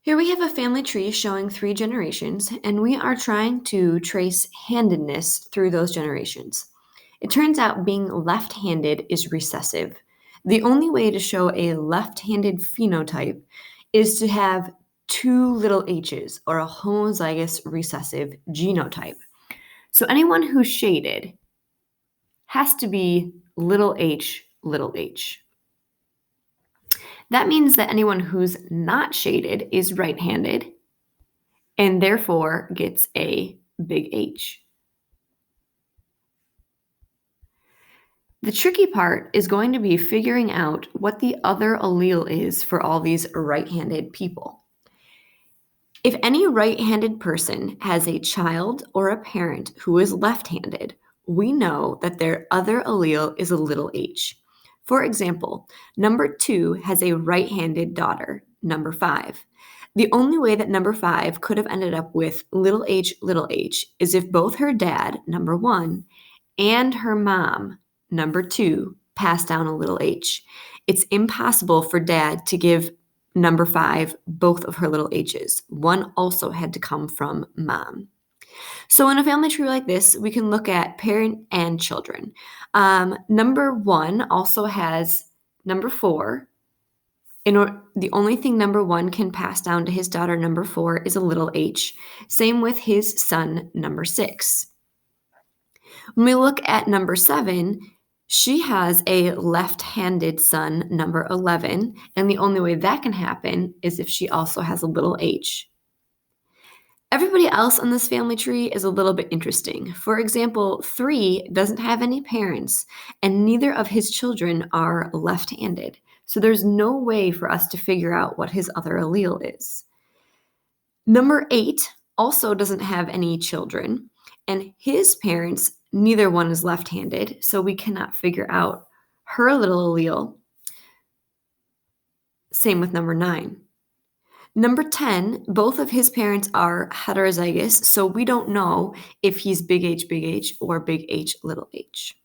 Here we have a family tree showing 3 generations, and we are trying to trace handedness through those generations. It turns out being left-handed is recessive. The only way to show a left-handed phenotype is to have 2 h's, or a homozygous recessive genotype. So anyone who's shaded has to be little h, little h. That means that anyone who's not shaded is right-handed and therefore gets a big H. The tricky part is going to be figuring out what the other allele is for all these right-handed people. If any right-handed person has a child or a parent who is left-handed, we know that their other allele is a little h. For example, number 2 has a right-handed daughter, number 5. The only way that number 5 could have ended up with little h is if both her dad, number 1, and her mom, number 2, passed down a little h. It's impossible for dad to give number 5 both of her little h's. One also had to come from mom. So in a family tree like this, we can look at parent and children. Number 1 also has number 4. The only thing number 1 can pass down to his daughter, number 4, is a little h. Same with his son, number 6. When we look at number 7, she has a left-handed son, number 11, and the only way that can happen is if she also has a little h. Everybody else on this family tree is a little bit interesting. For example, 3 doesn't have any parents, and neither of his children are left-handed. So there's no way for us to figure out what his other allele is. Number 8 also doesn't have any children, and his parents, neither one is left-handed, so we cannot figure out her little allele. Same with number 9. Number 10, both of his parents are heterozygous, so we don't know if he's big H or big H little h.